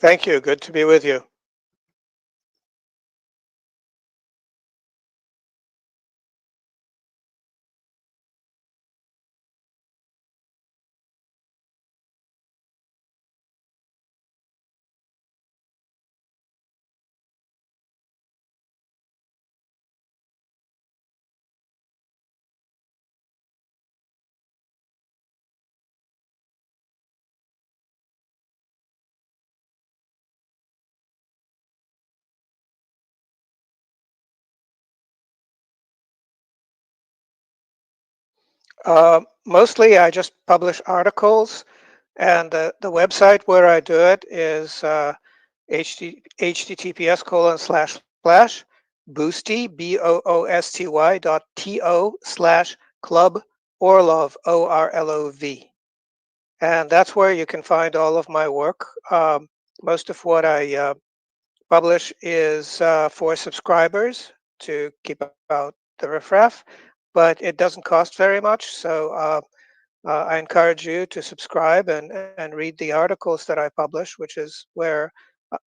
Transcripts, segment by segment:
Thank you. Good to be with you. Mostly, I just publish articles, and the website where I do it is https:// boosty boosty.to/ club Orlov ORLOV, and that's where you can find all of my work. Most of what I publish is for subscribers to keep out the riffraff, but it doesn't cost very much. So I encourage you to subscribe and read the articles that I publish, which is where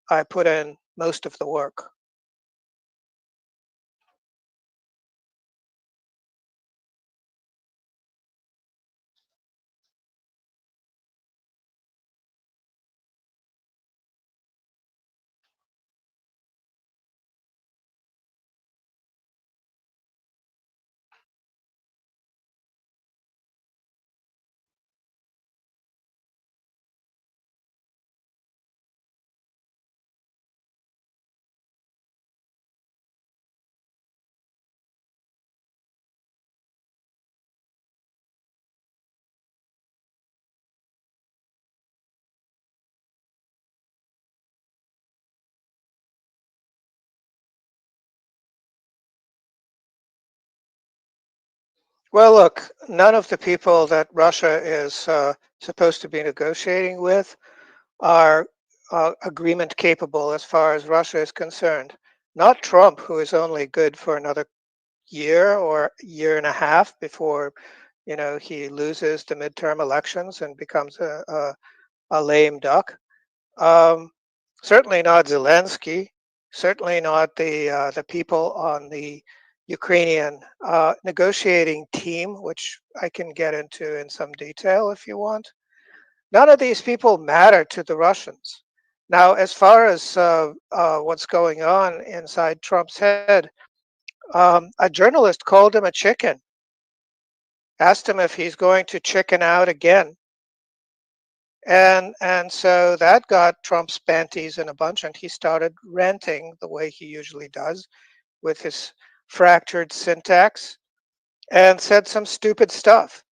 I put in most of the work. Well, look, none of the people that Russia is supposed to be negotiating with are agreement capable as far as Russia is concerned. Not Trump, who is only good for another year or year and a half before he loses the midterm elections and becomes a lame duck. Um, Certainly not Zelensky. Certainly not the people on the Ukrainian negotiating team, which I can get into in some detail if you want. None of these people matter to the Russians. Now, as far as what's going on inside Trump's head, a journalist called him a chicken, asked him if he's going to chicken out again. And so that got Trump's panties in a bunch, and he started ranting the way he usually does with his fractured syntax, and said some stupid stuff.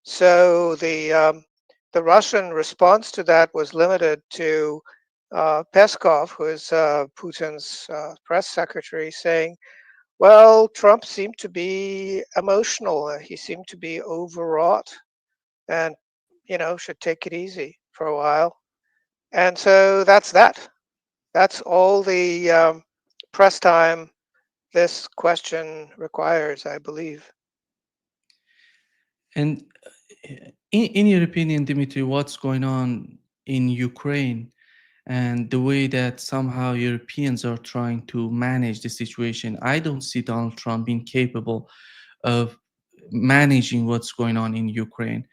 So the Russian response to that was limited to Peskov, who is Putin's press secretary, saying, "Well, Trump seemed to be emotional. He seemed to be overwrought, and should take it easy for a while." And so that's that. That's all the press time this question requires, I believe. And in your opinion, Dimitri, what's going on in Ukraine and the way that somehow Europeans are trying to manage the situation? I don't see Donald Trump being capable of managing what's going on in Ukraine.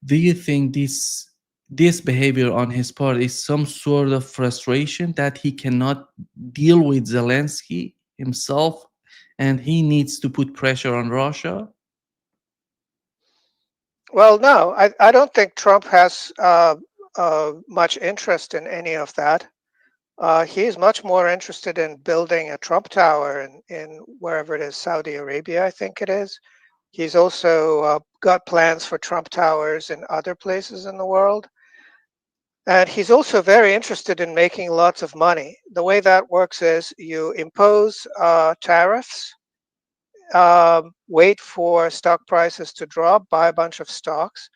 Do you think this behavior on his part is some sort of frustration that he cannot deal with Zelensky himself and he needs to put pressure on Russia? Well, no, I don't think Trump has much interest in any of that. He's much more interested in building a Trump Tower in wherever it is, Saudi Arabia, I think it is. He's also got plans for Trump Towers in other places in the world. And he's also very interested in making lots of money. The way that works is you impose tariffs, wait for stock prices to drop, buy a bunch of stocks.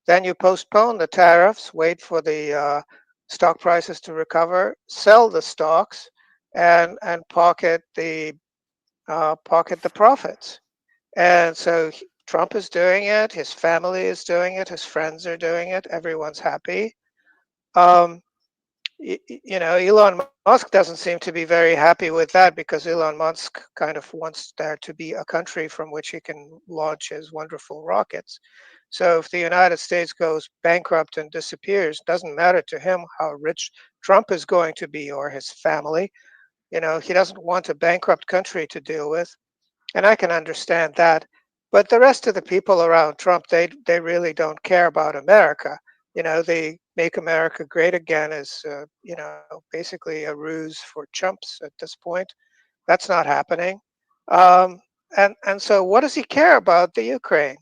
Then you postpone the tariffs, wait for the stock prices to recover, sell the stocks, and pocket the profits. And so Trump is doing it, his family is doing it, his friends are doing it, everyone's happy. Um, Elon Musk doesn't seem to be very happy with that because Elon Musk kind of wants there to be a country from which he can launch his wonderful rockets. So if the United States goes bankrupt and disappears, doesn't matter to him how rich Trump is going to be or his family. He doesn't want a bankrupt country to deal with, and I can understand that. But the rest of the people around Trump, they really don't care about America. The "Make America Great Again" is basically a ruse for chumps at this point. That's not happening. Um, and so, what does he care about the Ukraine?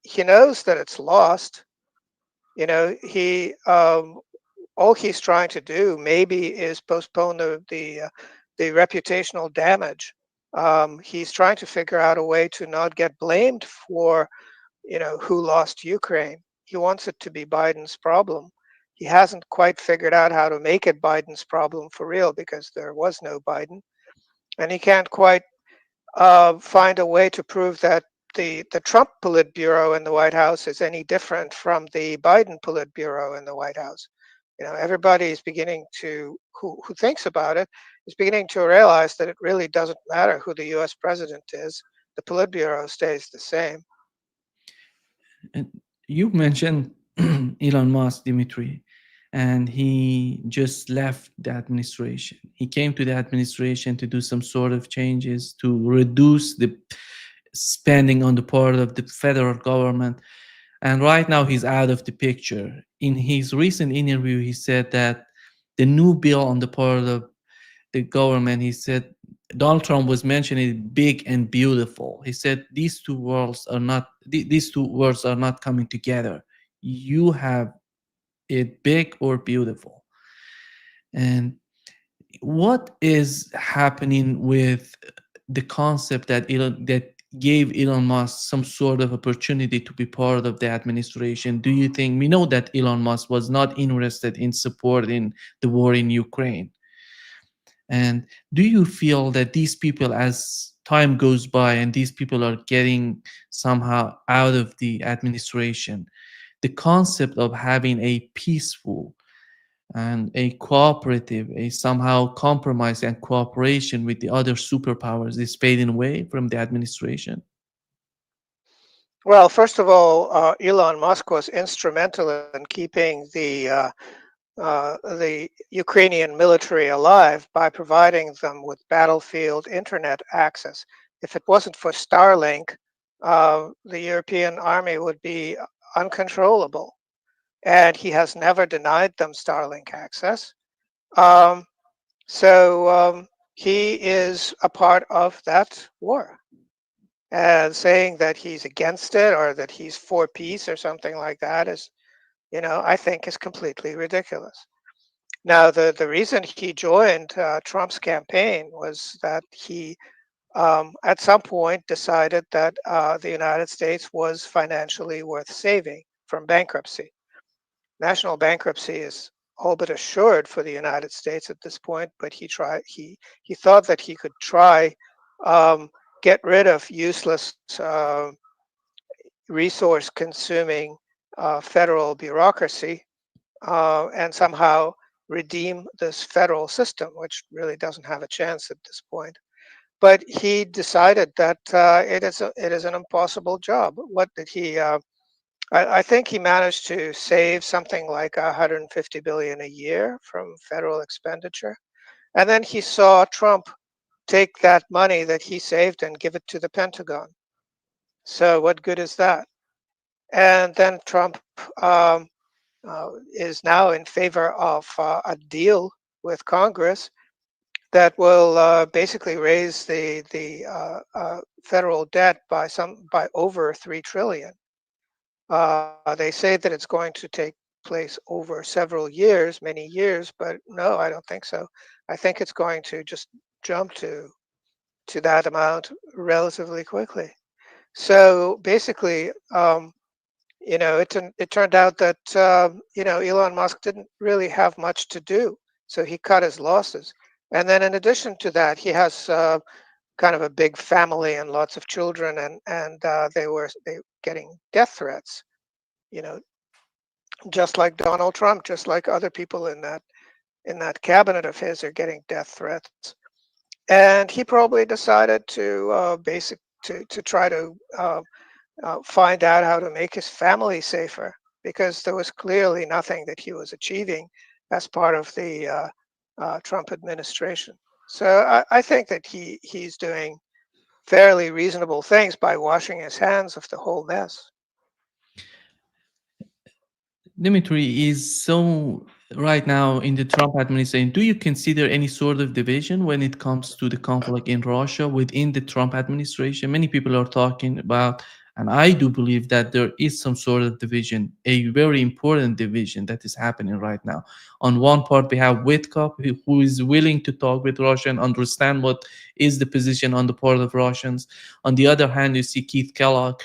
He knows that it's lost. He all he's trying to do maybe is postpone the reputational damage. He's trying to figure out a way to not get blamed for who lost Ukraine. He wants it to be Biden's problem. He hasn't quite figured out how to make it Biden's problem for real because there was no Biden, and he can't quite find a way to prove that the Trump Politburo in the White House is any different from the Biden Politburo in the White House. Everybody is beginning to who thinks about it is beginning to realize that it really doesn't matter who the U.S. president is. The Politburo stays the same. And you mentioned Elon Musk, Dmitry, and he just left the administration. He came to the administration to do some sort of changes to reduce the spending on the part of the federal government. And right now he's out of the picture. In his recent interview, he said that the new bill on the part of the government, he said Donald Trump was mentioning big and beautiful. He said these two words are not coming together. You have it big or beautiful. And what is happening with the concept that gave Elon Musk some sort of opportunity to be part of the administration? Do you think we know that Elon Musk was not interested in supporting the war in Ukraine? And do you feel that these people, as time goes by and these people are getting somehow out of the administration, the concept of having a peaceful and a cooperative, a somehow compromise and cooperation with the other superpowers is fading away from the administration? Well, first of all, Elon Musk was instrumental in keeping the Ukrainian military alive by providing them with battlefield internet access. If it wasn't for Starlink, the European army would be uncontrollable. And he has never denied them Starlink access. Um, so he is a part of that war. And saying that he's against it or that he's for peace or something like that is, I think is completely ridiculous. Now, the reason he joined Trump's campaign was that he, at some point, decided that the United States was financially worth saving from bankruptcy. National bankruptcy is all but assured for the United States at this point, but he thought that he could try um, get rid of useless resource consuming federal bureaucracy and somehow redeem this federal system, which really doesn't have a chance at this point. But he decided that it is an impossible job. What did he? I think he managed to save something like 150 billion a year from federal expenditure, and then he saw Trump take that money that he saved and give it to the Pentagon. So what good is that? And then Trump is now in favor of a deal with Congress that will basically raise the federal debt by over 3 trillion. They say that it's going to take place over several years, many years, but no, I don't think so. I think it's going to just jump to that amount relatively quickly. So basically, it turned out that Elon Musk didn't really have much to do, so he cut his losses. And then in addition to that, he has kind of a big family and lots of children, and they getting death threats. You know, just like Donald Trump, just like other people in that cabinet of his are getting death threats. And he probably decided to to try to find out how to make his family safer, because there was clearly nothing that he was achieving as part of the Trump administration. So I think that he's doing fairly reasonable things by washing his hands of the whole mess. Dmitry, is so right now in the Trump administration, do you consider any sort of division when it comes to the conflict in Russia within the Trump administration? Many people are talking about, and I do believe that there is some sort of division, a very important division that is happening right now. On one part, we have Witkoff, who is willing to talk with Russia and understand what is the position on the part of Russians. On the other hand, you see Keith Kellogg,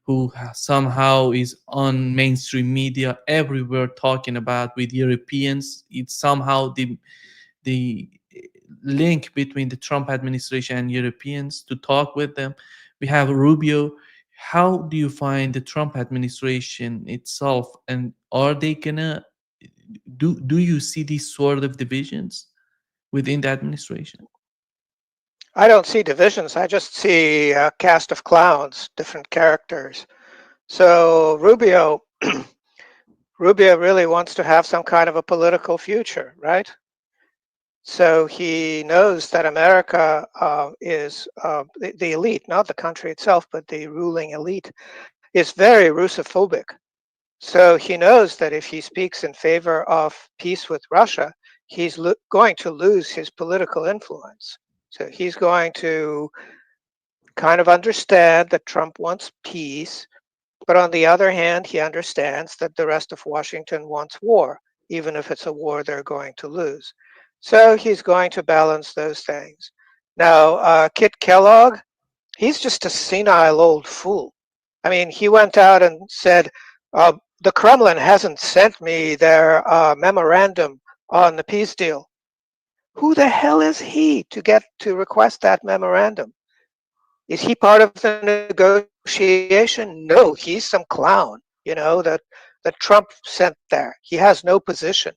who somehow is on mainstream media everywhere talking about with Europeans. It's somehow the link between the Trump administration and Europeans to talk with them. We have Rubio. How do you find the Trump administration itself, and are they gonna do you see these sort of divisions within the administration? I don't see divisions. I just see a cast of clowns, different characters. So Rubio really wants to have some kind of a political future, right? So he knows that America is the elite, not the country itself, but the ruling elite, is very Russophobic. So he knows that if he speaks in favor of peace with Russia, he's going to lose his political influence. So he's going to kind of understand that Trump wants peace, but on the other hand, he understands that the rest of Washington wants war, even if it's a war they're going to lose. So he's going to balance those things. Now, Kit Kellogg, he's just a senile old fool. I mean, he went out and said, the Kremlin hasn't sent me their memorandum on the peace deal. Who the hell is he to get to request that memorandum? Is he part of the negotiation? No, he's some clown, that Trump sent there. He has no position.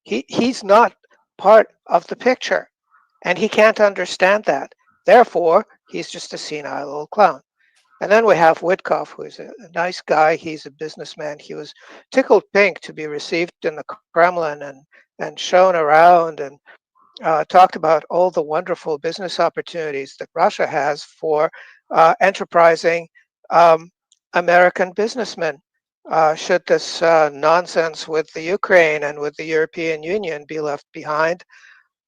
He's not part of the picture, and he can't understand that. Therefore, he's just a senile old clown. And then we have Witkoff, who is a nice guy. He's a businessman. He was tickled pink to be received in the Kremlin and shown around and talked about all the wonderful business opportunities that Russia has for enterprising um, American businessmen. Should this nonsense with the Ukraine and with the European Union be left behind?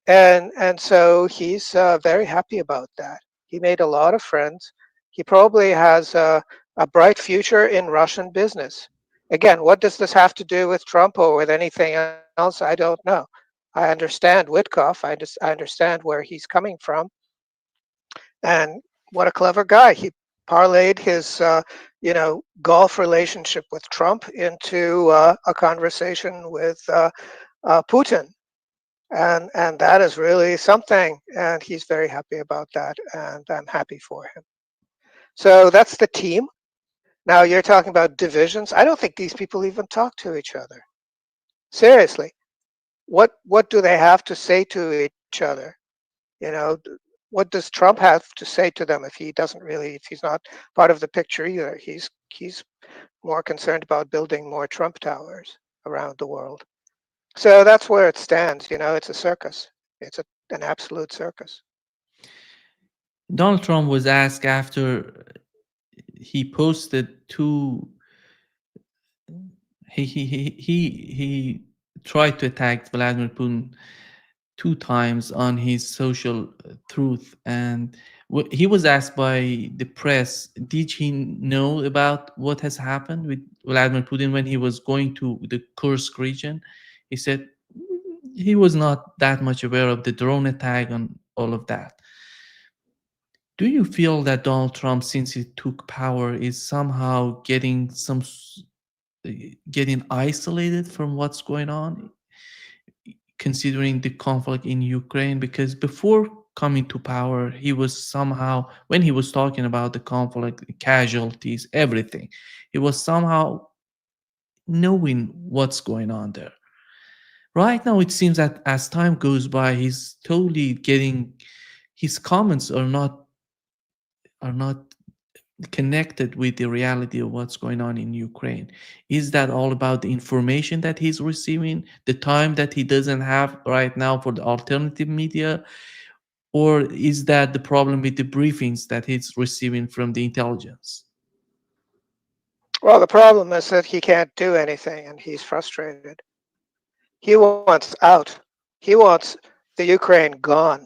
And so he's very happy about that. He made a lot of friends. He probably has a bright future in Russian business. Again, what does this have to do with Trump or with anything else? I don't know. I understand Witkoff. I understand where he's coming from, and what a clever guy. He parlayed his, golf relationship with Trump into a conversation with Putin, and that is really something. And he's very happy about that, and I'm happy for him. So that's the team. Now you're talking about divisions. I don't think these people even talk to each other. Seriously, what do they have to say to each other? You know, what does Trump have to say to them if he's not part of the picture either? He's more concerned about building more Trump towers around the world. So that's where it stands. It's a circus. An absolute circus. Donald Trump was asked after he posted two he tried to attack Vladimir Putin two times on his social truth, and he was asked by the press, did he know about what has happened with Vladimir Putin when he was going to the Kursk region? He said he was not that much aware of the drone attack and all of that. Do you feel that Donald Trump, since he took power, is somehow getting isolated from what's going on, considering the conflict in Ukraine? Because before coming to power, he was somehow, when he was talking about the conflict, casualties, everything, he was somehow knowing what's going on there. Right now, it seems that as time goes by, he's totally getting his comments are not connected with the reality of what's going on in Ukraine. Is that all about the information that he's receiving, the time that he doesn't have right now for the alternative media, or is that the problem with the briefings that he's receiving from the intelligence? Well, the problem is that he can't do anything and he's frustrated. He wants out. He wants the Ukraine gone.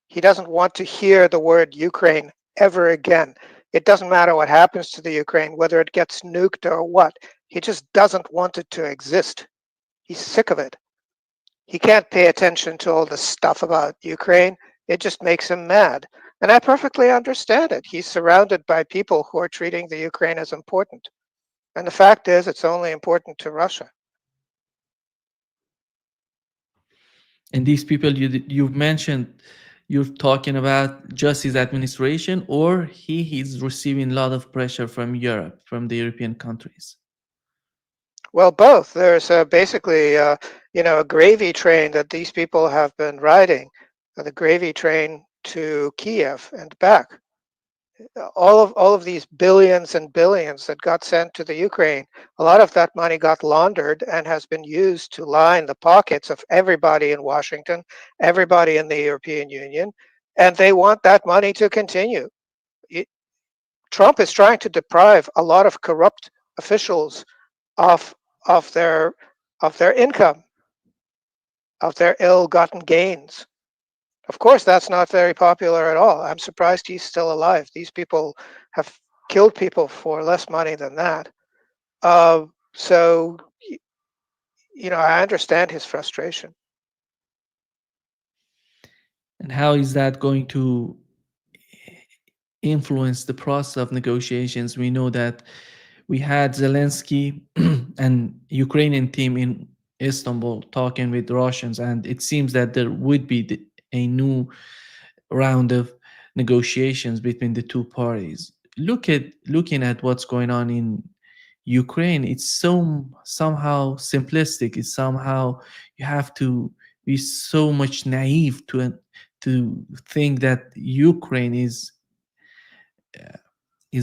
He doesn't want to hear the word Ukraine ever again. It doesn't matter what happens to the Ukraine, whether it gets nuked or what. He just doesn't want it to exist. He's sick of it. He can't pay attention to all the stuff about Ukraine. It just makes him mad. And I perfectly understand it. He's surrounded by people who are treating the Ukraine as important. And the fact is, it's only important to Russia. And these people you've mentioned, you're talking about just his administration, or he's receiving a lot of pressure from Europe, from the European countries. Well, both. There's basically, a gravy train that these people have been riding, the gravy train to Kiev and back. All of these billions and billions that got sent to the Ukraine, a lot of that money got laundered and has been used to line the pockets of everybody in Washington, everybody in the European Union, and they want that money to continue. Y- Trump is trying to deprive a lot of corrupt officials of of their of their income, of their ill-gotten gains. Of course, that's not very popular at all. I'm surprised he's still alive. These people have killed people for less money than that. So, I understand his frustration. And how is that going to influence the process of negotiations? We know that we had Zelensky and Ukrainian team in Istanbul talking with Russians, and it seems that there would be a new round of negotiations between the two parties. Looking at what's going on in Ukraine, it's somehow simplistic. It's somehow you have to be so much naive to think that Ukraine is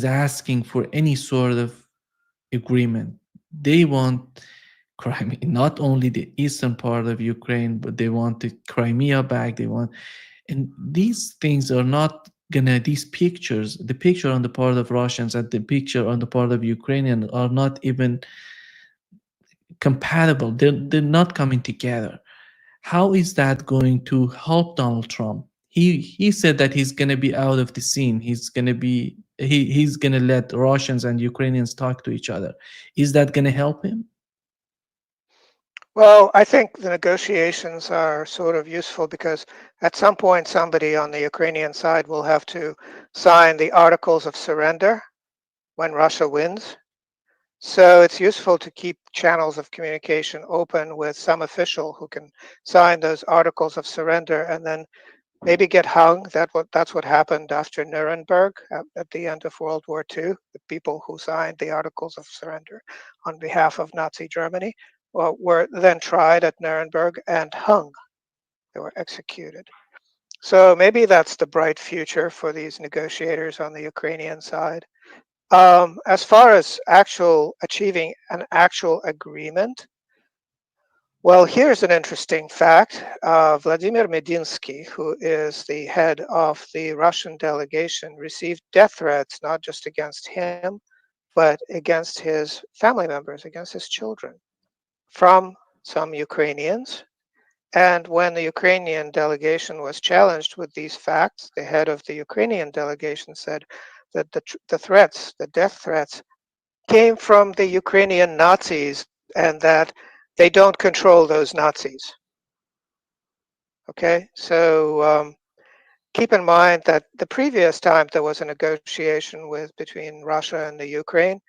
asking for any sort of agreement. They want Crimea, not only the eastern part of Ukraine, but they want the Crimea back. They want, and these things are not gonna. These pictures, the picture on the part of Russians and the picture on the part of Ukrainian, are not even compatible. They're not coming together. How is that going to help Donald Trump? He said that he's going to be out of the scene. He's going to let Russians and Ukrainians talk to each other. Is that going to help him? Well, I think the negotiations are sort of useful because at some point somebody on the Ukrainian side will have to sign the articles of surrender when Russia wins. So it's useful to keep channels of communication open with some official who can sign those articles of surrender and then maybe get hung. That's what happened after Nuremberg at the end of World War II. The people who signed the articles of surrender on behalf of Nazi Germany were then tried at Nuremberg and hung. They were executed. So maybe that's the bright future for these negotiators on the Ukrainian side. As far as actual achieving an actual agreement, well, here's an interesting fact. Vladimir Medinsky, who is the head of the Russian delegation, received death threats not just against him, but against his family members, against his children, from some Ukrainians. And when the Ukrainian delegation was challenged with these facts, the head of the Ukrainian delegation said that the threats, the death threats, came from the Ukrainian Nazis and that they don't control those Nazis. Okay, so keep in mind that the previous time there was a negotiation between Russia and the Ukraine,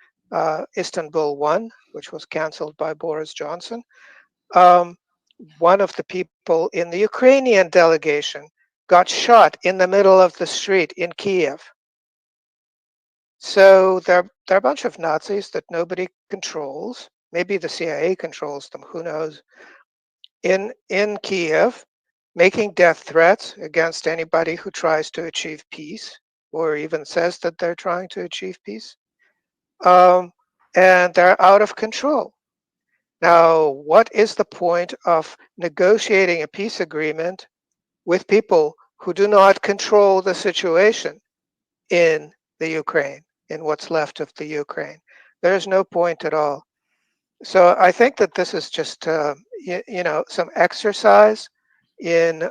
Istanbul 1, which was canceled by Boris Johnson, um, one of the people in the Ukrainian delegation got shot in the middle of the street in Kiev. So they're a bunch of Nazis that nobody controls. maybe the CIA controls them, who knows, in Kiev, making death threats against anybody who tries to achieve peace or even says that they're trying to achieve peace. Um, and they're out of control. Now, what is the point of negotiating a peace agreement with people who do not control the situation in the Ukraine, in what's left of the Ukraine? There's no point at all. So I think that this is just, some exercise in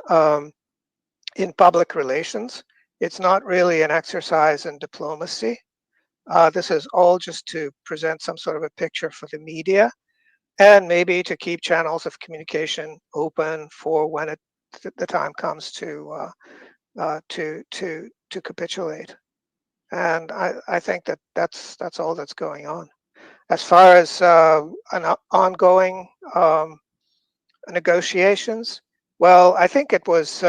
in public relations. It's not really an exercise in diplomacy. This is all just to present some sort of a picture for the media and maybe to keep channels of communication open for when the time comes to capitulate. And I think that that's all that's going on. As far as ongoing negotiations, well, I think it was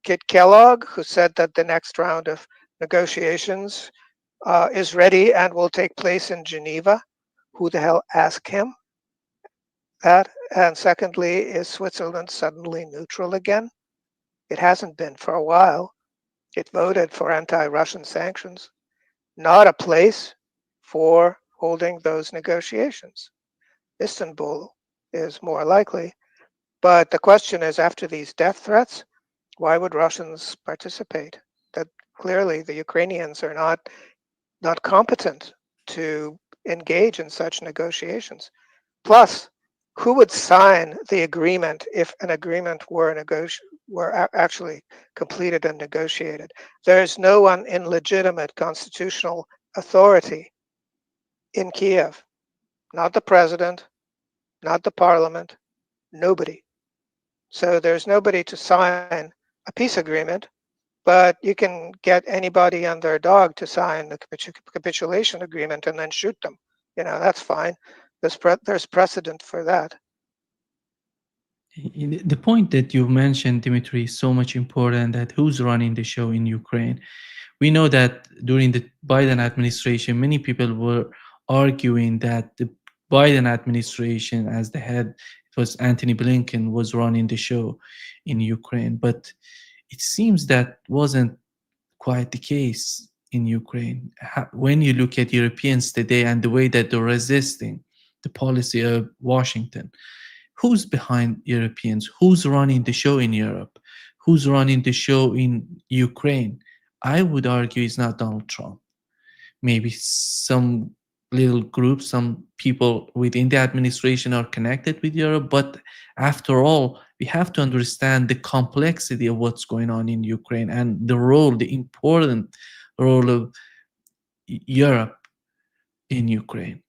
Kit Kellogg who said that the next round of negotiations is ready and will take place in Geneva. Who the hell asked him that? And secondly, is Switzerland suddenly neutral again? It hasn't been for a while. It voted for anti Russian sanctions, not a place for holding those negotiations. Istanbul is more likely. But the question is, after these death threats, why would Russians participate? That clearly the Ukrainians are not competent to engage in such negotiations. Plus, who would sign the agreement if an agreement were actually completed and negotiated? There is no one in legitimate constitutional authority in Kiev, not the president, not the parliament, nobody. So there's nobody to sign a peace agreement, but you can get anybody and their dog to sign the capitulation agreement and then shoot them. That's fine. There's precedent for that. The point that you mentioned, Dimitri, is so much important, that who's running the show in Ukraine. We know that during the Biden administration, many people were arguing that the Biden administration, as the head, it was Antony Blinken, was running the show in Ukraine. But it seems that wasn't quite the case in Ukraine. When you look at Europeans today and the way that they're resisting the policy of Washington, who's behind Europeans? Who's running the show in Europe? Who's running the show in Ukraine? I would argue it's not Donald Trump. Maybe some little group, some people within the administration are connected with Europe, but after all, we have to understand the complexity of what's going on in Ukraine and the role, the important role of Europe in Ukraine.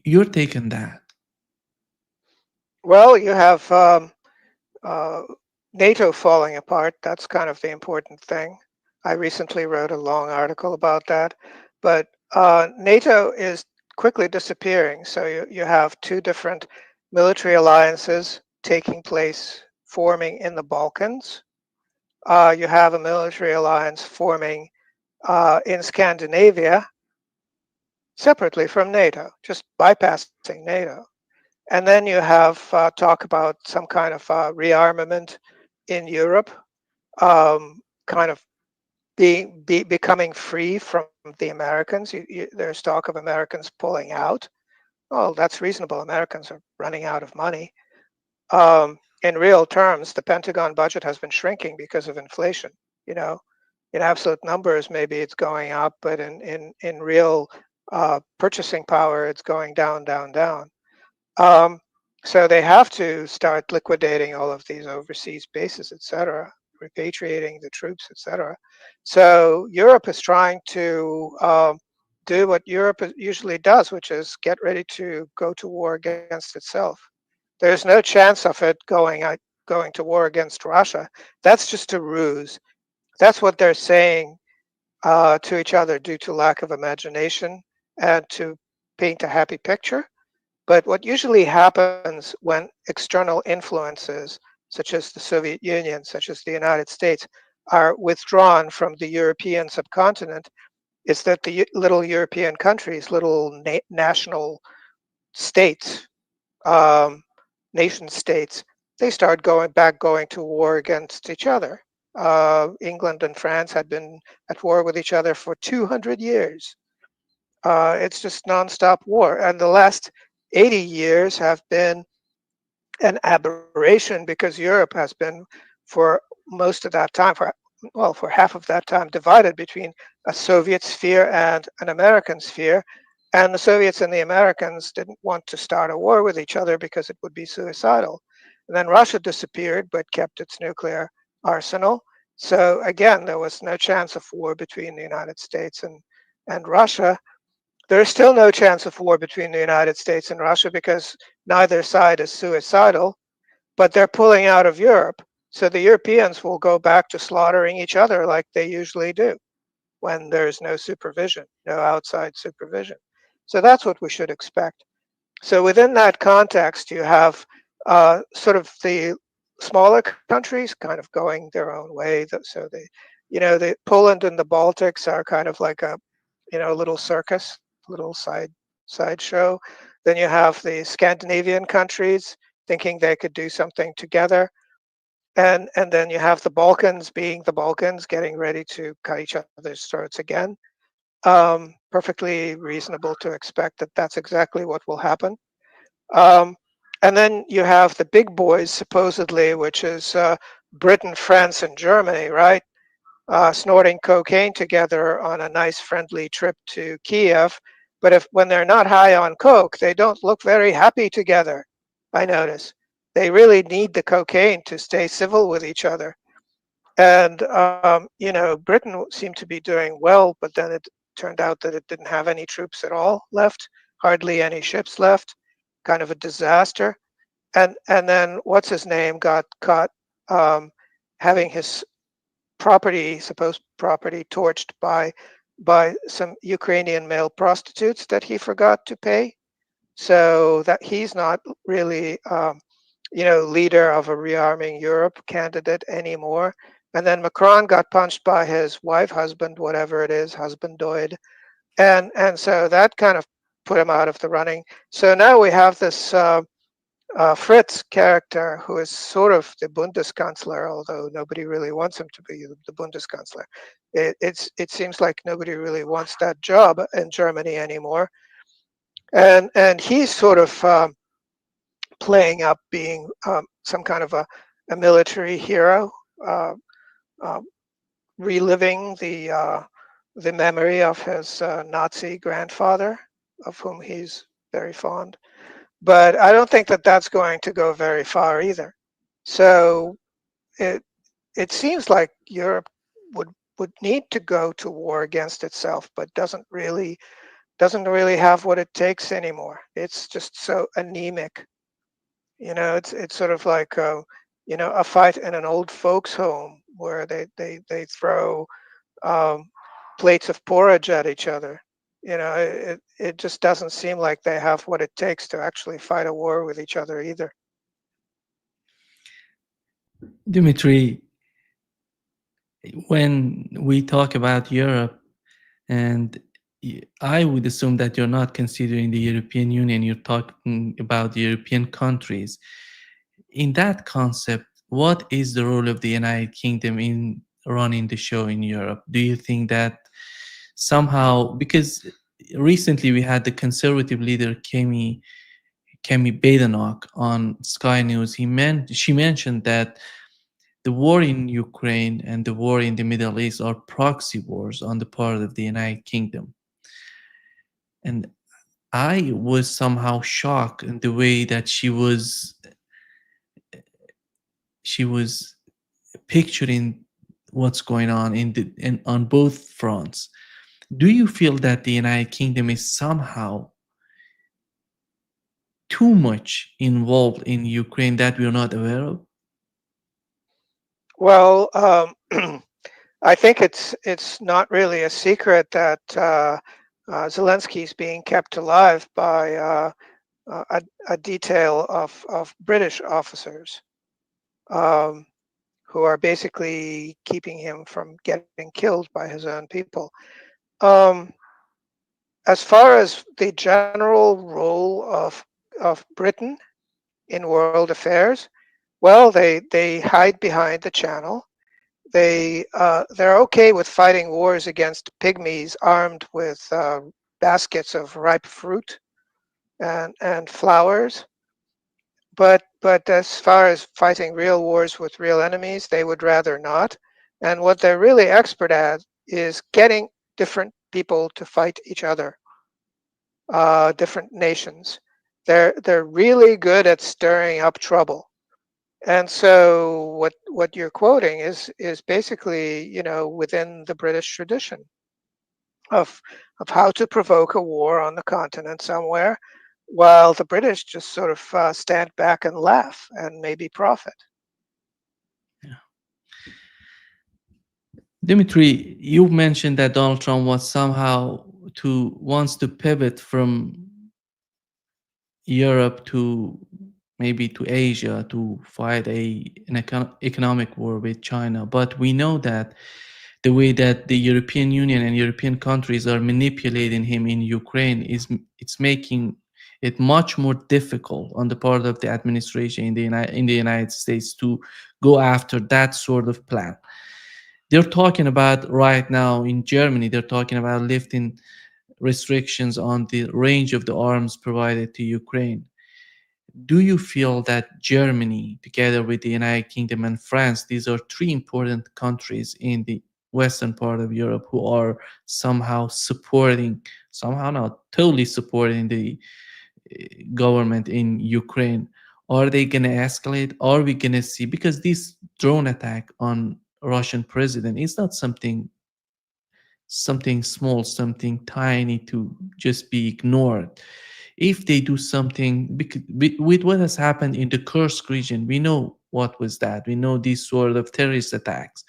You're taking that. Well, you have uh, NATO falling apart. That's kind of the important thing. I recently wrote a long article about that. But NATO is quickly disappearing. So you have two different military alliances taking place, forming in the Balkans. You have a military alliance forming in Scandinavia separately from NATO, just bypassing NATO. And then you have talk about some kind of rearmament in Europe, kind of becoming free from the Americans. There's talk of Americans pulling out. Well, that's reasonable. Americans are running out of money. In real terms, the Pentagon budget has been shrinking because of inflation. You know, in absolute numbers, maybe it's going up, but in real purchasing power, it's going down, down, down. Um, so they have to start liquidating all of these overseas bases, et cetera, repatriating the troops, et cetera. So Europe is trying to do what Europe usually does, which is get ready to go to war against itself. There's no chance of it going to war against Russia. That's just a ruse. That's what they're saying to each other due to lack of imagination and to paint a happy picture. But what usually happens when external influences, such as the Soviet Union, such as the United States, are withdrawn from the European subcontinent, is that the little European countries, little national states, um, nation states, they started going to war against each other. England and France had been at war with each other for 200 years. It's just nonstop war, and the last 80 years have been an aberration because Europe has been, for most of that time, for half of that time, divided between a Soviet sphere and an American sphere. And the Soviets and the Americans didn't want to start a war with each other because it would be suicidal. And then Russia disappeared but kept its nuclear arsenal. So again, there was no chance of war between the United States and Russia. There is still no chance of war between the United States and Russia because neither side is suicidal, but they're pulling out of Europe. So the Europeans will go back to slaughtering each other like they usually do when there's no supervision, no outside supervision. So that's what we should expect. So within that context, you have sort of the smaller countries kind of going their own way. So the Poland and the Baltics are kind of like a, little circus, little sideshow. Then you have the Scandinavian countries thinking they could do something together, and then you have the Balkans being the Balkans, getting ready to cut each other's throats again. Perfectly reasonable to expect that that's exactly what will happen. Um, and then you have the big boys, supposedly, which is Britain, France, and Germany, right? Snorting cocaine together on a nice, friendly trip to Kiev. But when they're not high on coke, they don't look very happy together. I notice they really need the cocaine to stay civil with each other. And Britain seemed to be doing well, but then it turned out that it didn't have any troops at all left, hardly any ships left, kind of a disaster. And then what's his name got caught um, having his supposed property, torched by some Ukrainian male prostitutes that he forgot to pay. So that he's not really, leader of a rearming Europe candidate anymore. And then Macron got punched by his wife, husband, whatever it is, husbandoid, and so that kind of put him out of the running. So now we have this Fritz character who is sort of the Bundeskanzler, although nobody really wants him to be the Bundeskanzler. It seems like nobody really wants that job in Germany anymore, and he's sort of playing up being some kind of a military hero, uh, uh, reliving the memory of his Nazi grandfather, of whom he's very fond. But I don't think that that's going to go very far either. So it it seems like Europe would would need to go to war against itself, but doesn't really have what it takes anymore. It's just so anemic. It's sort of like a fight in an old folks' home where they throw um, plates of porridge at each other. It just doesn't seem like they have what it takes to actually fight a war with each other either. Dimitri, when we talk about Europe, and I would assume that you're not considering the European Union, you're talking about the European countries. In that concept, what is the role of the United Kingdom in running the show in Europe? Do you think that somehow, because recently we had the conservative leader Kemi Badenoch on Sky News, she mentioned that the war in Ukraine and the war in the Middle East are proxy wars on the part of the United Kingdom. And I was somehow shocked in the way that she was picturing what's going on on both fronts. Do you feel that the United Kingdom is somehow too much involved in Ukraine that we're not aware of? Well, I think it's not really a secret that Zelensky is being kept alive by a detail of British officers um, who are basically keeping him from getting killed by his own people. Um, as far as the general role of Britain in world affairs, well, they hide behind the channel. They're okay with fighting wars against pygmies armed with baskets of ripe fruit and flowers. But as far as fighting real wars with real enemies, they would rather not. And what they're really expert at is getting different people to fight each other, different nations. They're really good at stirring up trouble. And so what you're quoting is basically, within the British tradition of how to provoke a war on the continent somewhere, while the British just sort of stand back and laugh and maybe profit. Yeah. Dimitri, you mentioned that Donald Trump was somehow to wants to pivot from Europe to maybe to Asia to fight an economic war with China. But we know that the way that the European Union and European countries are manipulating him in Ukraine it's making it much more difficult on the part of the administration in the United States to go after that sort of plan. They're talking about right now in Germany, they're talking about lifting restrictions on the range of the arms provided to Ukraine. Do you feel that Germany, together with the United Kingdom and France, these are three important countries in the western part of Europe who are somehow supporting, somehow not totally supporting the government in Ukraine? Are they going to escalate? Are we going to see? Because this drone attack on Russian president is not something small, something tiny to just be ignored. If they do something with what has happened in the Kursk region, we know what was that. We know these sort of terrorist attacks.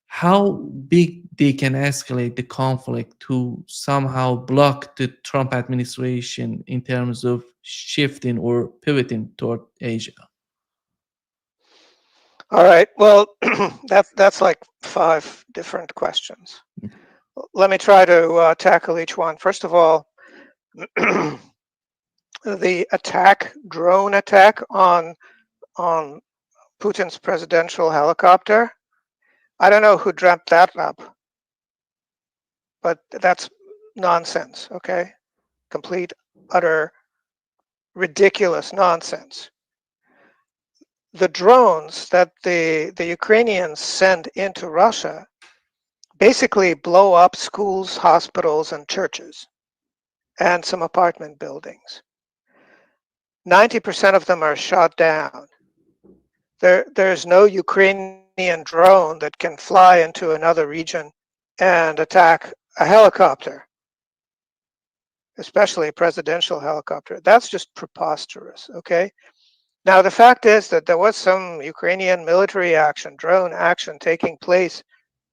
How big they can escalate the conflict to somehow block the Trump administration in terms of shifting or pivoting toward Asia. All right. Well, that's like five different questions. Let me try to tackle each one. First of all, the drone attack on Putin's presidential helicopter. I don't know who dreamt that up, but that's nonsense. Okay, complete, utter, ridiculous nonsense. The drones that the Ukrainians send into Russia basically blow up schools, hospitals, and churches, and some apartment buildings. 90% of them are shot down. There's no Ukrainian drone that can fly into another region and attack a helicopter, especially a presidential helicopter. That's just preposterous, okay? Now, the fact is that there was some Ukrainian military action, drone action taking place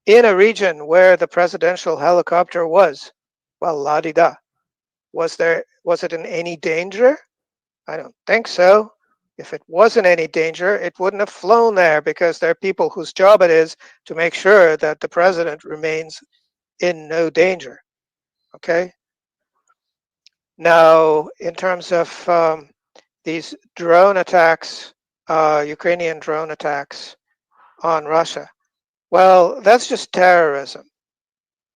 in a region where the presidential helicopter was. Well, la-di-da. Was it in any danger? I don't think so. If it wasn't any danger, it wouldn't have flown there because there are people whose job it is to make sure that the president remains in no danger. Okay. Now, in terms of these drone attacks, Ukrainian drone attacks on Russia, well, that's just terrorism,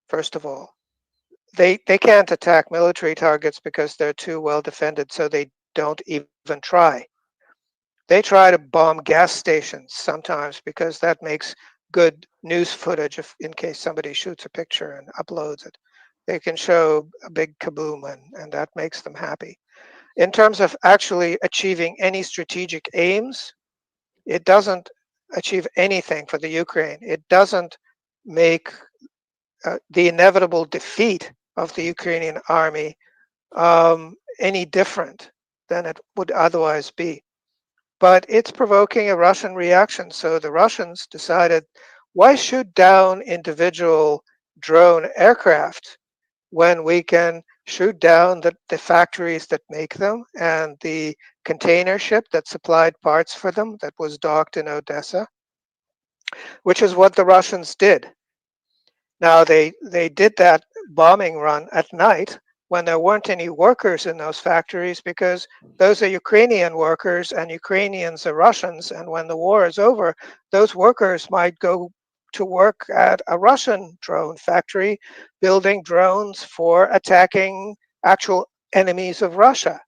first of all. They can't attack military targets because they're too well defended, so they don't even try. They try to bomb gas stations sometimes because that makes good news footage in case somebody shoots a picture and uploads it. They can show a big kaboom and that makes them happy. In terms of actually achieving any strategic aims, it doesn't achieve anything for the Ukraine. It doesn't make the inevitable defeat of the Ukrainian army any different than it would otherwise be. But it's provoking a Russian reaction. So the Russians decided, why shoot down individual drone aircraft when we can shoot down the factories that make them and the container ship that supplied parts for them that was docked in Odessa, which is what the Russians did. Now they did that bombing run at night when there weren't any workers in those factories, because those are Ukrainian workers and Ukrainians are Russians. And when the war is over, those workers might go to work at a Russian drone factory building drones for attacking actual enemies of Russia.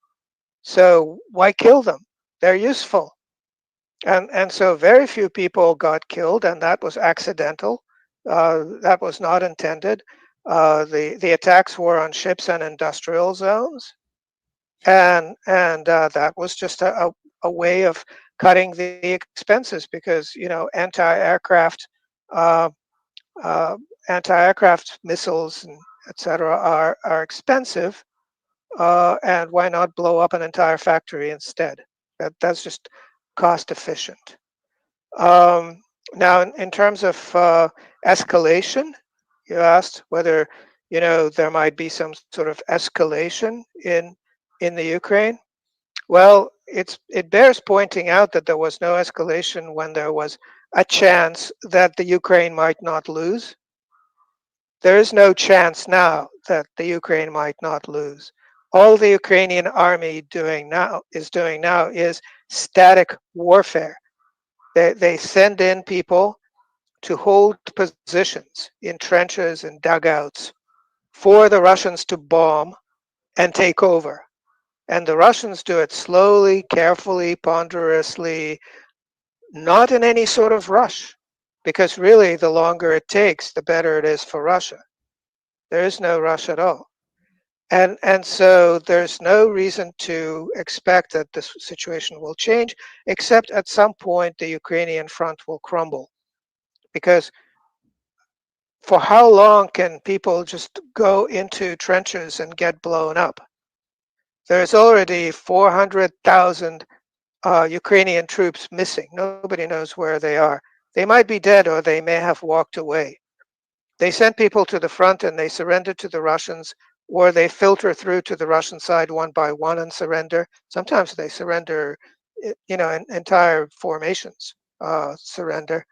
So why kill them? They're useful. And so very few people got killed, and that was accidental. That was not intended. The attacks were on ships and industrial zones, and that was just a way of cutting the expenses, because uh, uh, anti-aircraft missiles and etc. are expensive, and why not blow up an entire factory instead? That's just cost efficient. Um, Now, in terms of escalation, you asked whether there might be some sort of escalation in the Ukraine. Well, it bears pointing out that there was no escalation when there was a chance that the Ukraine might not lose. There is no chance now that the Ukraine might not lose. All the Ukrainian army doing now is static warfare. They send in people to hold positions in trenches and dugouts for the Russians to bomb and take over. And the Russians do it slowly, carefully, ponderously, not in any sort of rush, because really the longer it takes, the better it is for Russia. There is no rush at all. And so there's no reason to expect that this situation will change, except at some point the Ukrainian front will crumble. Because for how long can people just go into trenches and get blown up? There's already 400,000 Ukrainian troops missing. Nobody knows where they are. They might be dead, or they may have walked away. They sent people to the front and they surrendered to the Russians, or they filter through to the Russian side one by one and surrender. Sometimes they surrender, entire formations surrender.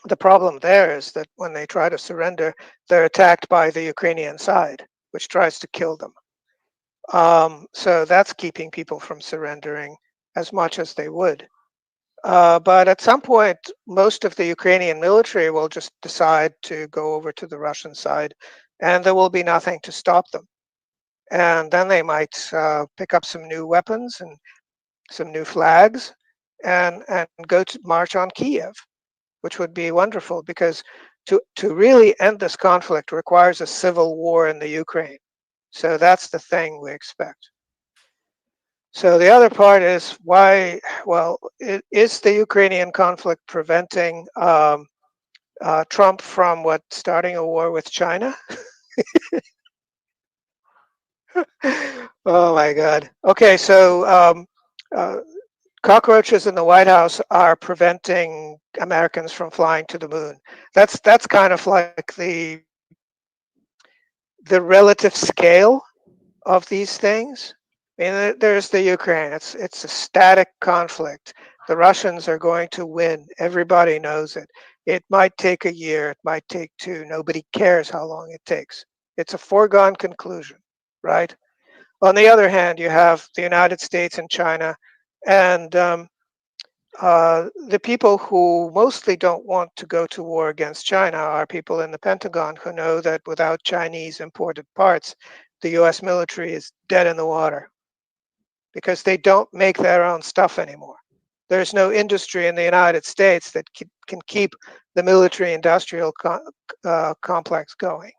The problem there is that when they try to surrender, they're attacked by the Ukrainian side, which tries to kill them. So that's keeping people from surrendering as much as they would. But at some point, most of the Ukrainian military will just decide to go over to the Russian side, and there will be nothing to stop them. And then they might pick up some new weapons and some new flags, and go to march on Kiev, which would be wonderful, because to really end this conflict requires a civil war in the Ukraine. So that's the thing we expect. So the other part is why, well, is the Ukrainian conflict preventing Trump from starting a war with China? Oh my God. Okay, so uh, cockroaches in the White House are preventing Americans from flying to the moon. That's kind of like the relative scale of these things. I mean, there's the Ukraine. It's a static conflict. The Russians are going to win. Everybody knows it. It might take a year. It might take two. Nobody cares how long it takes. It's a foregone conclusion, right? On the other hand, you have the United States and China, and the people who mostly don't want to go to war against China are people in the Pentagon who know that without Chinese imported parts, the US military is dead in the water, because they don't make their own stuff anymore. There's no industry in the United States that can keep the military industrial complex going.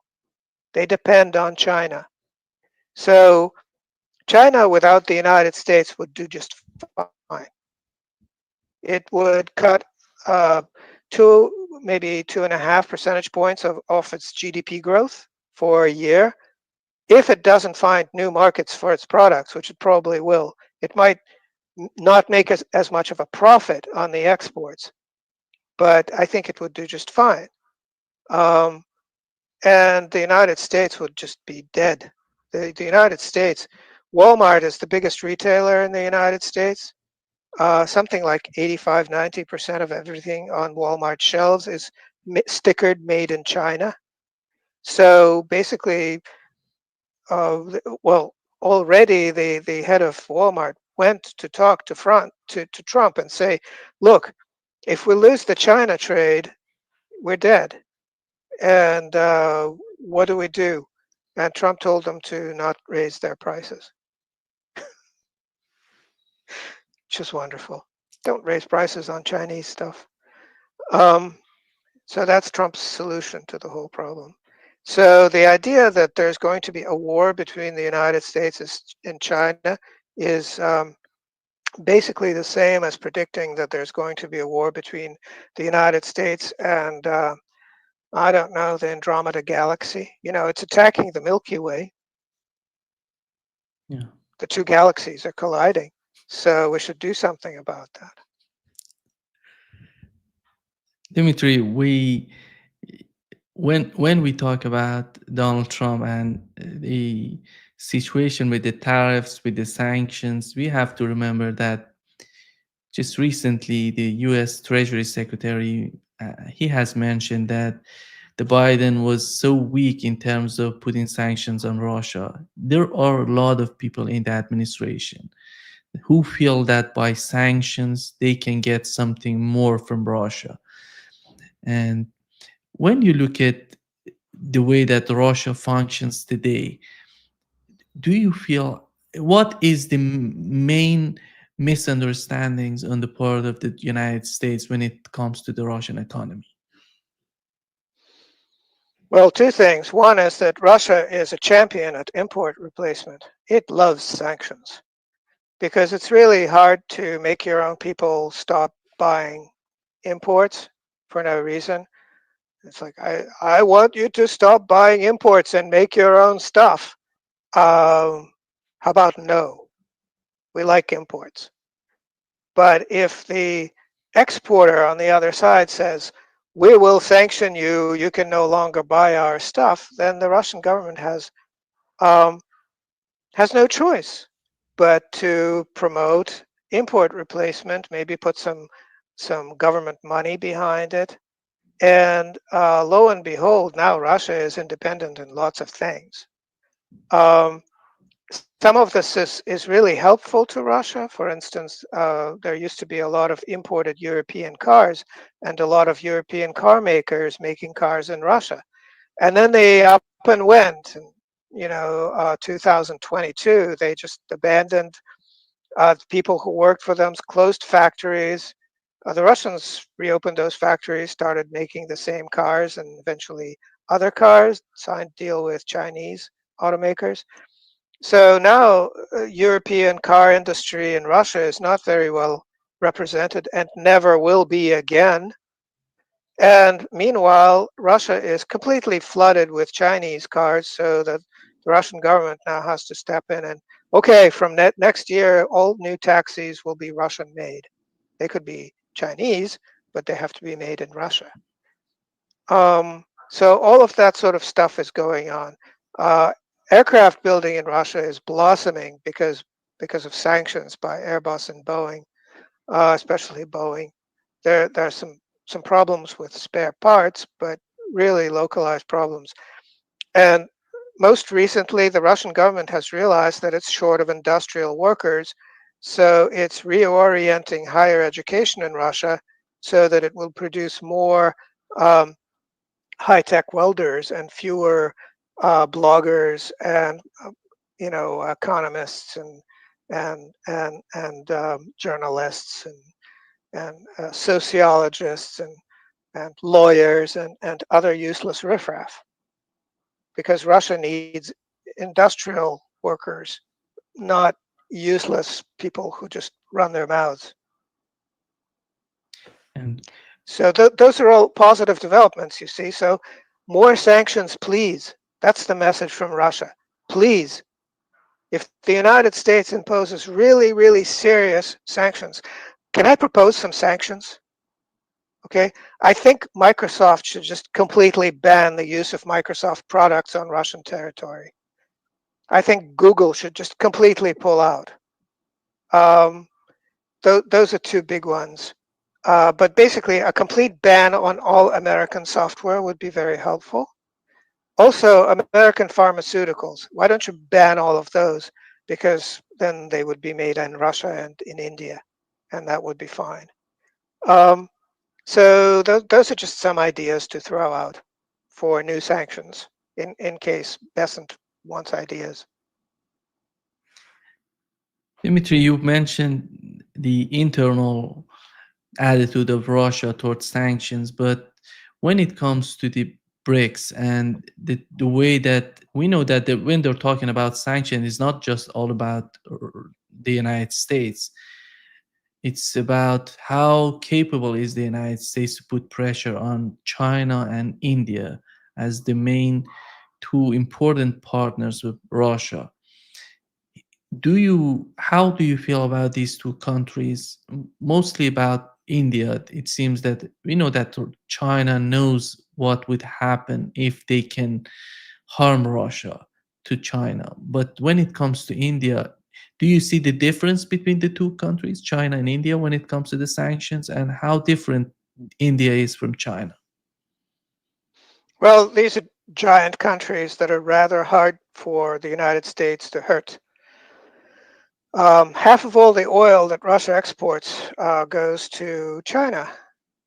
They depend on China. So China without the United States would do just fine. It would cut uh, maybe 2.5 percentage points of its GDP growth for a year. If it doesn't find new markets for its products, which it probably will, it might not make as much of a profit on the exports, but I think it would do just fine. Um, and the United States would just be dead. The United States, Walmart is the biggest retailer in the United States. Something like 85–90% of everything on Walmart shelves is stickered "Made in China." So basically, well, already the head of Walmart went to talk to Trump and say, look, if we lose the China trade, we're dead. And what do we do? And Trump told them to not raise their prices, which is wonderful. Don't raise prices on Chinese stuff. Um, so that's Trump's solution to the whole problem. So the idea that there's going to be a war between the United States and China is basically the same as predicting that there's going to be a war between the United States and I don't know, the Andromeda Galaxy. You know, it's attacking the Milky Way. Yeah. The two galaxies are colliding. So we should do something about that. Dimitri, when we talk about Donald Trump and the situation with the tariffs, with the sanctions, we have to remember that just recently the U.S. Treasury Secretary he has mentioned that the Biden was so weak in terms of putting sanctions on Russia. There are a lot of people in the administration who feel that by sanctions they can get something more from Russia. And when you look at the way that Russia functions today, do you feel what is the main misunderstandings on the part of the United States when it comes to the Russian economy? Well, two things. One is that Russia is a champion at import replacement. It loves sanctions because it's really hard to make your own people stop buying imports for no reason. It's like, I want you to stop buying imports and make your own stuff. How about no? We like imports. But if the exporter on the other side says, we will sanction you, you can no longer buy our stuff, then the Russian government um, has no choice but to promote import replacement, maybe put some government money behind it. And lo and behold, now Russia is independent in lots of things. Um, some of this is really helpful to Russia. For instance, there used to be a lot of imported European cars and a lot of European car makers making cars in Russia. And then they up and went. And, 2022, they just abandoned the people who worked for them, closed factories. The Russians reopened those factories, started making the same cars and eventually other cars, signed deal with Chinese automakers. So now European car industry in Russia is not very well represented and never will be again. And meanwhile, Russia is completely flooded with Chinese cars, so that the Russian government now has to step in and, okay, from next year, all new taxis will be Russian made. They could be Chinese, but they have to be made in Russia. So all of that sort of stuff is going on. Uh, Aircraft building in Russia is blossoming because of sanctions by Airbus and Boeing, especially Boeing. There are some problems with spare parts, but really localized problems. And most recently, the Russian government has realized that it's short of industrial workers, so it's reorienting higher education in Russia so that it will produce more um, high-tech welders and fewer bloggers and economists and journalists and sociologists and lawyers and other useless riffraff, because Russia needs industrial workers, not useless people who just run their mouths. And So those are all positive developments, you see. So more sanctions, please. That's the message from Russia. Please, if the United States imposes really, really serious sanctions, can I propose some sanctions? Okay, I think Microsoft should just completely ban the use of Microsoft products on Russian territory. I think Google should just completely pull out. Um, those are two big ones. But basically, a complete ban on all American software would be very helpful. Also, American pharmaceuticals. Why don't you ban all of those? Because then they would be made in Russia and in India, and that would be fine. Um, so those are just some ideas to throw out for new sanctions in case Besant wants ideas. Dimitri, you mentioned the internal attitude of Russia towards sanctions, but when it comes to the BRICS and the way that we know that when they're talking about sanctions, it's not just all about the United States. It's about how capable is the United States to put pressure on China and India as the main two important partners with Russia. How do you feel about these two countries? Mostly about India. It seems that we know that China knows what would happen if they can harm Russia to China. But when it comes to India, do you see the difference between the two countries, China and India, when it comes to the sanctions, and how different India is from China? Well, these are giant countries that are rather hard for the United States to hurt. Half of all the oil that Russia exports goes to China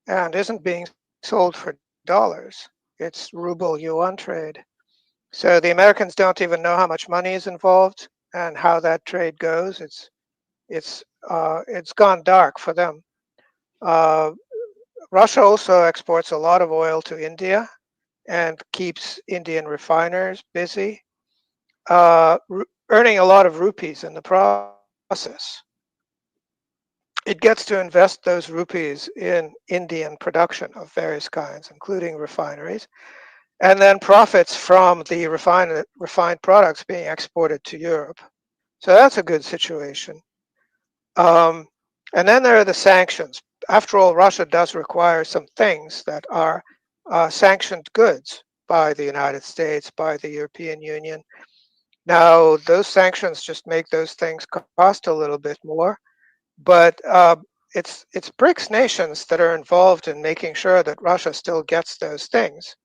and isn't being sold for dollars. It's ruble yuan trade. So the Americans don't even know how much money is involved and how that trade goes. It's gone dark for them. Uh, Russia also exports a lot of oil to India and keeps Indian refiners busy, earning a lot of rupees in the process. It gets to invest those rupees in Indian production of various kinds, including refineries, and then profits from the refined products being exported to Europe. So that's a good situation. Um, and then there are the sanctions. After all, Russia does require some things that are sanctioned goods by the United States, by the European Union. Now, those sanctions just make those things cost a little bit more, but it's BRICS nations that are involved in making sure that Russia still gets those things.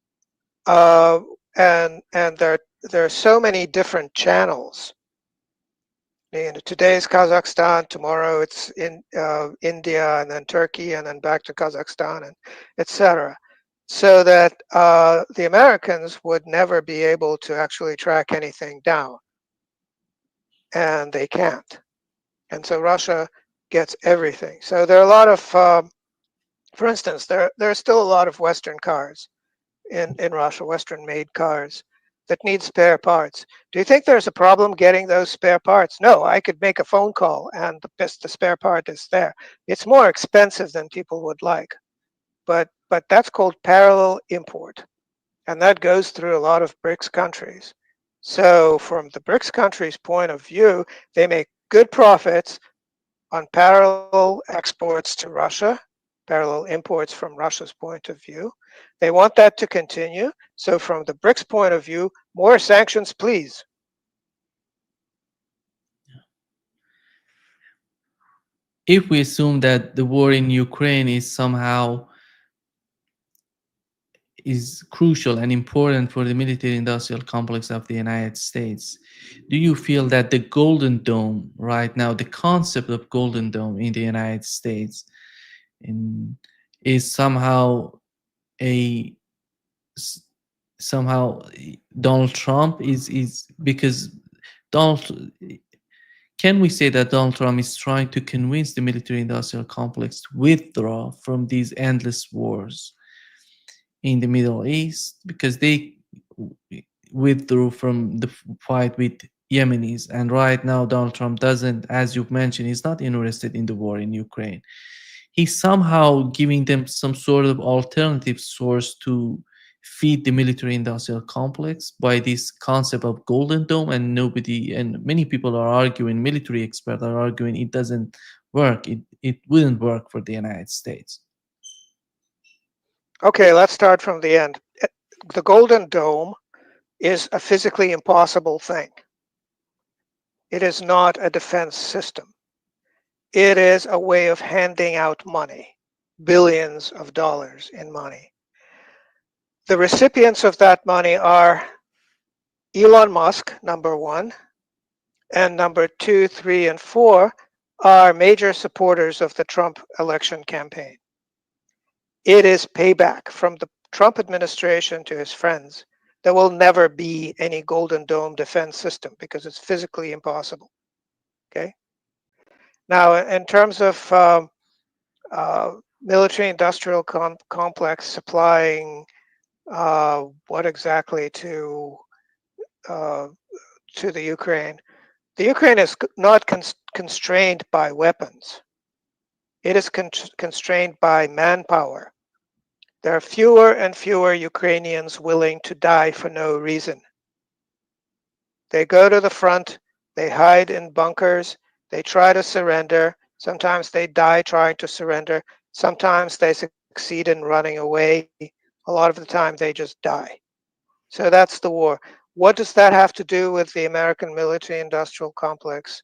Uh, and there are so many different channels. Today's Kazakhstan, tomorrow it's in India, and then Turkey, and then back to Kazakhstan, and etc. So that the Americans would never be able to actually track anything down, and they can't. And so Russia gets everything. So there are a lot of, for instance, there are still a lot of Western cars in Russia, Western-made cars that need spare parts. Do you think there's a problem getting those spare parts? No, I could make a phone call and the spare part is there. It's more expensive than people would like, but that's called parallel import, and that goes through a lot of BRICS countries. So from the BRICS countries' point of view, they make good profits on parallel exports to Russia, parallel imports from Russia's point of view. They want that to continue. So, from the BRICS point of view, more sanctions, please. If we assume that the war in Ukraine is crucial and important for the military industrial complex of the United States. Do you feel that the Golden Dome right now, the concept of Golden Dome in the United States, in, is a s- somehow Donald Trump is because Donald can we say that Donald Trump is trying to convince the military industrial complex to withdraw from these endless wars in the Middle East because they withdrew from the fight with Yemenis. And right now, Donald Trump doesn't, as you've mentioned, he's not interested in the war in Ukraine. He's somehow giving them some sort of alternative source to feed the military industrial complex by this concept of Golden Dome. And many people are arguing, military experts are arguing it doesn't work. It wouldn't work for the United States. Okay, let's start from the end. The Golden Dome is a physically impossible thing. It is not a defense system. It is a way of handing out money, billions of dollars in money. The recipients of that money are Elon Musk, number one, and number two, three, and four are major supporters of the Trump election campaign. It is payback from the Trump administration to his friends. There will never be any Golden Dome defense system because it's physically impossible. Okay. Now, in terms of military-industrial complex supplying what exactly uh, to the Ukraine? The Ukraine is not constrained by weapons. It is constrained by manpower. There are fewer and fewer Ukrainians willing to die for no reason. They go to the front, they hide in bunkers, they try to surrender. Sometimes they die trying to surrender. Sometimes they succeed in running away. A lot of the time they just die. So that's the war. What does that have to do with the American military industrial complex?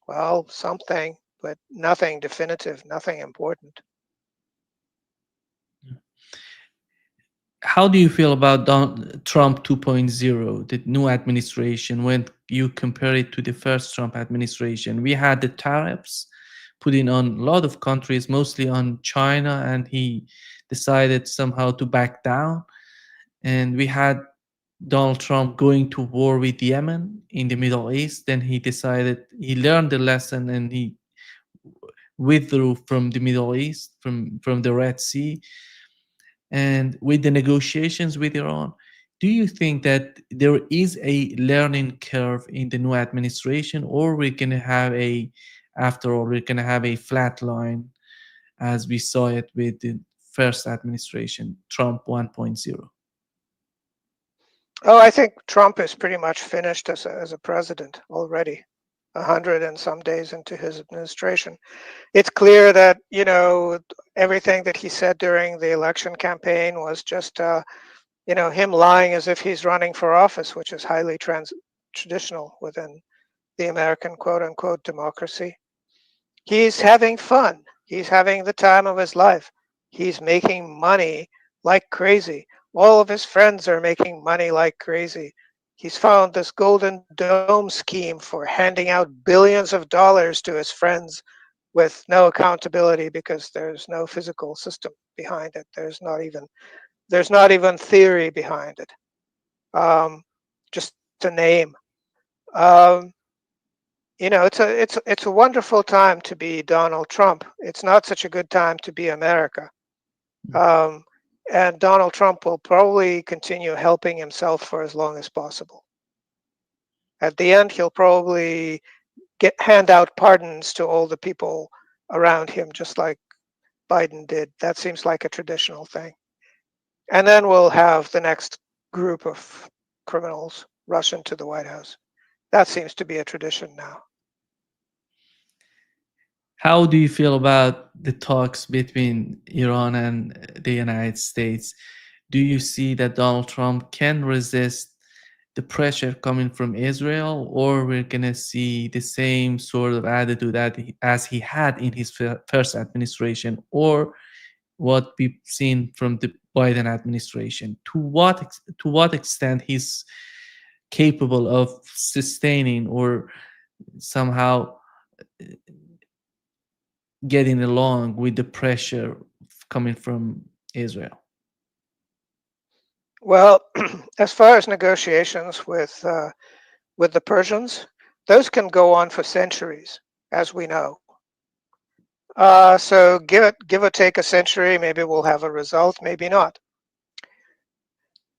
Well, something, but nothing definitive, nothing important. How do you feel about Trump 2.0, the new administration, when you compare it to the first Trump administration? We had the tariffs put in on a lot of countries, mostly on China, and he decided somehow to back down. And we had Donald Trump going to war with Yemen in the Middle East. Then he decided, he learned the lesson and he withdrew from the Middle East, from the Red Sea. And with the negotiations with Iran, do you think that there is a learning curve in the new administration, or we're going to have after all, we're going to have a flat line as we saw it with the first administration, Trump 1.0? Oh, I think Trump is pretty much finished as a president already, 100 and some days into his administration. It's clear that, everything that he said during the election campaign was just, him lying as if he's running for office, which is highly traditional within the American quote unquote democracy. He's having fun. He's having the time of his life. He's making money like crazy. All of his friends are making money like crazy. He's found this Golden Dome scheme for handing out billions of dollars to his friends with no accountability because there's no physical system behind it. There's not even theory behind it. Just a name. Um, it's a wonderful time to be Donald Trump. It's not such a good time to be America. Um, and Donald Trump will probably continue helping himself for as long as possible. At the end, he'll probably hand out pardons to all the people around him, just like Biden did. That seems like a traditional thing. And then we'll have the next group of criminals rush into the White House. That seems to be a tradition now. How do you feel about the talks between Iran and the United States? Do you see that Donald Trump can resist the pressure coming from Israel, or we're going to see the same sort of attitude as he had in his first administration, or what we've seen from the Biden administration? To what extent he's capable of sustaining or somehow getting along with the pressure coming from Israel? Well, as far as negotiations with the Persians, those can go on for centuries, as we know. So give or take a century, maybe we'll have a result, maybe not.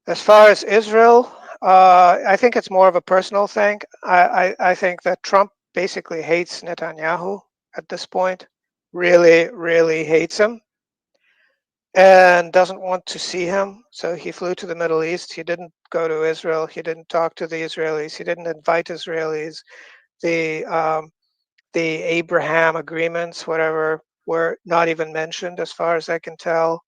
As far as Israel, I think it's more of a personal thing. I think that Trump basically hates Netanyahu at this point, really, really hates him, and doesn't want to see him. So he flew to the Middle East. He didn't go to Israel. He didn't talk to the Israelis. He didn't invite Israelis. The the Abraham agreements, whatever, were not even mentioned as far as I can tell.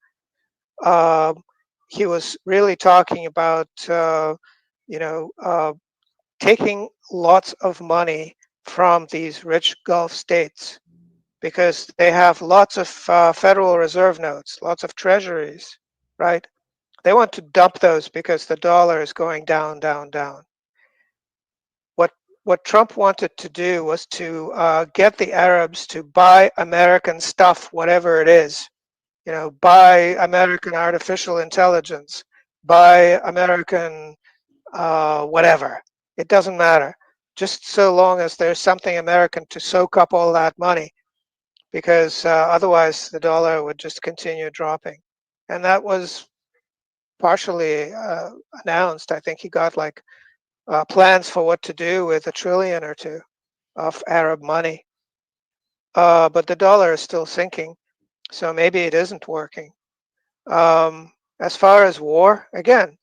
Um, he was really talking about, you know, uh, taking lots of money from these rich Gulf states because they have lots of Federal Reserve notes, lots of treasuries, right? They want to dump those because the dollar is going down, down, down. what Trump wanted to do was to get the Arabs to buy American stuff, whatever it is. Buy American artificial intelligence, buy American whatever. It doesn't matter. Just so long as there's something American to soak up all that money, because otherwise the dollar would just continue dropping. And that was partially announced. I think he got like plans for what to do with a trillion or two of Arab money. But the dollar is still sinking, so maybe it isn't working. As far as war, again,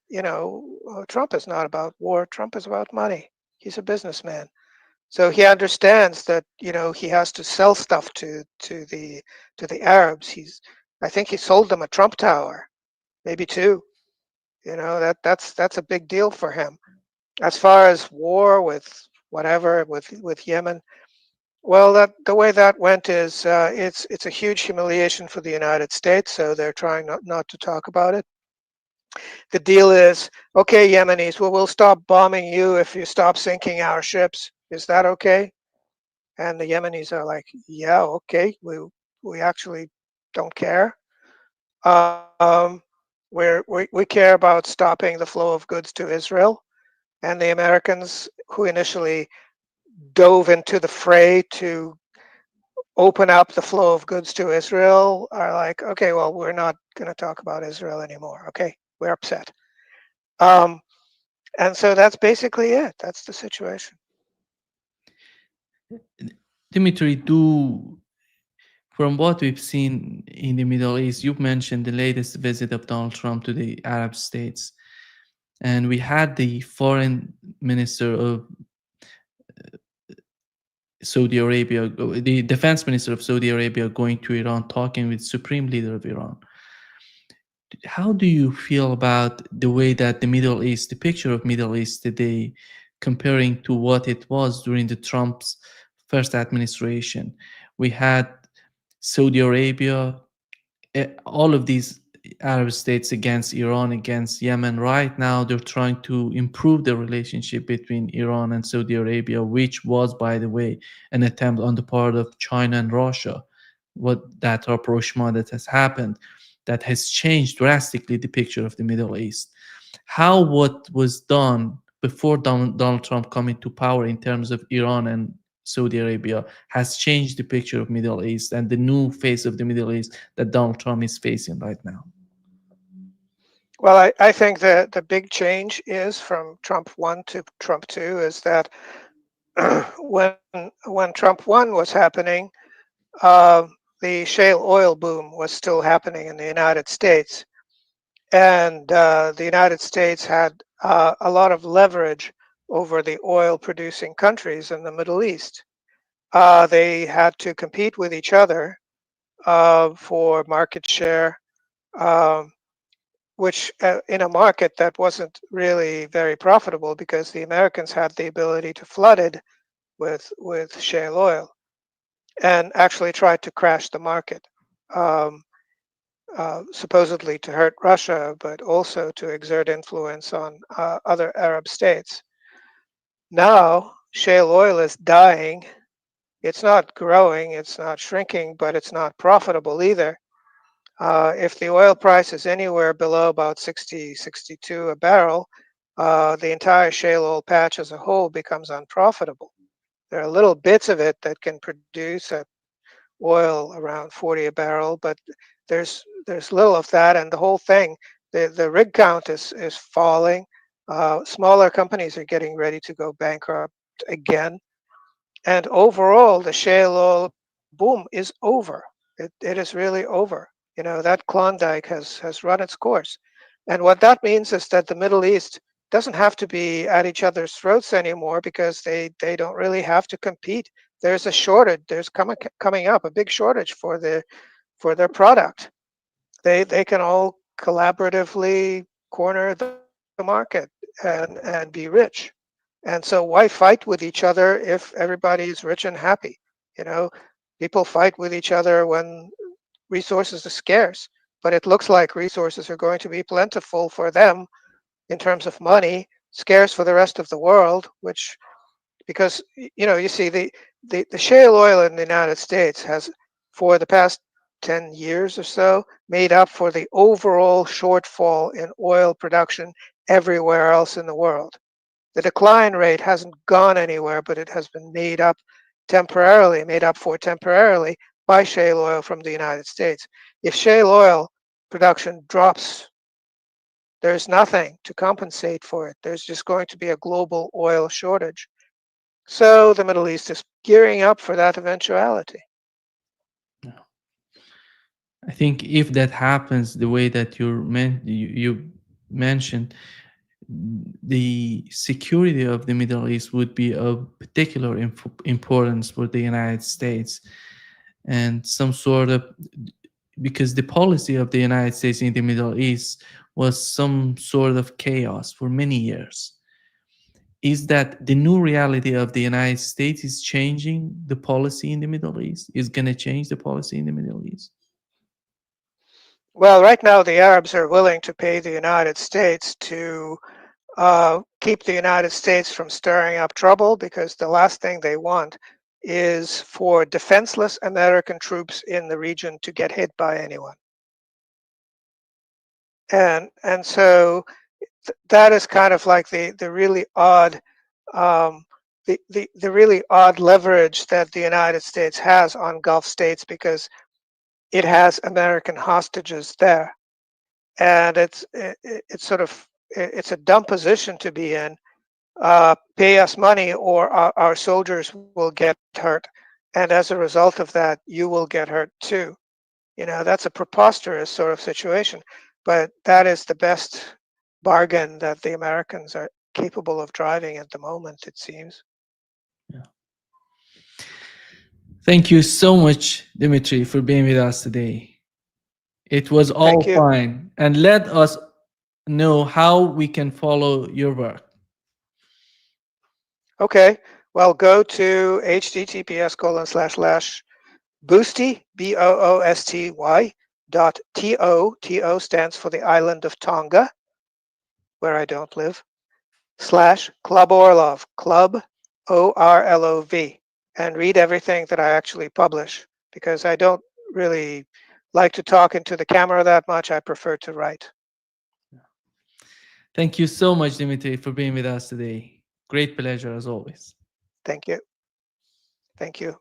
Trump is not about war. Trump is about money. He's a businessman, so he understands that he has to sell stuff to the Arabs. I think he sold them a Trump Tower, maybe two. That's a big deal for him. As far as war with whatever with Yemen, well, that the way that went is it's a huge humiliation for the United States, so they're trying not to talk about it. The deal is, okay, Yemenis, well, we'll stop bombing you if you stop sinking our ships. Is that okay? And the Yemenis are like, yeah, okay, we actually don't care. Um, we care about stopping the flow of goods to Israel, and the Americans who initially dove into the fray to open up the flow of goods to Israel are like, okay, well, we're not going to talk about Israel anymore. Okay, we're upset. Um, and so that's basically it. That's the situation. Dimitri, from what we've seen in the Middle East, you've mentioned the latest visit of Donald Trump to the Arab states. And we had the foreign minister of Saudi Arabia, the defense minister of Saudi Arabia going to Iran, talking with supreme leader of Iran. How do you feel about the way that the Middle East, the picture of Middle East today, comparing to what it was during the Trump's first administration? We had Saudi Arabia, all of these Arab states against Iran, against Yemen. Right now, they're trying to improve the relationship between Iran and Saudi Arabia, which was, by the way, an attempt on the part of China and Russia. What that rapprochement that has happened, that has changed drastically the picture of the Middle East. How what was done before Donald Trump coming to power in terms of Iran and Saudi Arabia has changed the picture of Middle East and the new face of the Middle East that Donald Trump is facing right now. Well, I think that the big change is from Trump 1 to Trump 2 is that when when Trump 1 was happening, uh, the shale oil boom was still happening in the United States. And the United States had a lot of leverage over the oil producing countries in the Middle East. They had to compete with each other for market share, um, which in a market that wasn't really very profitable because the Americans had the ability to flood it with shale oil and actually tried to crash the market. Um, Supposedly to hurt Russia, but also to exert influence on other Arab states. Now, shale oil is dying. It's not growing, it's not shrinking, but it's not profitable either. If the oil price is anywhere below about 60, 62 a barrel, the entire shale oil patch as a whole becomes unprofitable. There are little bits of it that can produce oil around 40 a barrel, but there's little of that, and the whole thing, the rig count is falling. Smaller companies are getting ready to go bankrupt again, and overall, the shale oil boom is over. It is really over. That Klondike has run its course, and what that means is that the Middle East doesn't have to be at each other's throats anymore because they don't really have to compete. There's a shortage. There's coming up a big shortage for their product. They can all collaboratively corner the market and be rich. And so why fight with each other if everybody is rich and happy? You know, People fight with each other when resources are scarce, but it looks like resources are going to be plentiful for them in terms of money, scarce for the rest of the world, which because you see the shale oil in the United States has, for the past 10 years or so, made up for the overall shortfall in oil production everywhere else in the world. The decline rate hasn't gone anywhere, but it has been made up for temporarily by shale oil from the United States. If shale oil production drops, there's nothing to compensate for it. There's just going to be a global oil shortage. So the Middle East is gearing up for that eventuality. Yeah. I think if that happens the way that you mentioned, the security of the Middle East would be of particular importance for the United States, and some sort of, because the policy of the United States in the Middle East was some sort of chaos for many years. Is that the new reality of the United States is changing the policy in the Middle East? Is going to change the policy in the Middle East? Well, right now the Arabs are willing to pay the United States to keep the United States from stirring up trouble, because the last thing they want is for defenseless American troops in the region to get hit by anyone. And so that is kind of like the really odd the really odd leverage that the United States has on Gulf states, because it has American hostages there, and it's sort of it's a dumb position to be in. Pay us money or our soldiers will get hurt, and as a result of that, you will get hurt too. That's a preposterous sort of situation, but that is the best bargain that the Americans are capable of driving at the moment, it seems. Yeah. Thank you so much, Dmitry, for being with us today. It was Thank all you. fine. And let us know how we can follow your work. Okay, well, go to https://boosty, BOOSTY.to stands for the island of Tonga, where I don't live, /Club Orlov, Club ORLOV, and read everything that I actually publish, because I don't really like to talk into the camera that much. I prefer to write. Thank you so much, Dmitry, for being with us today. Great pleasure as always. Thank you. Thank you.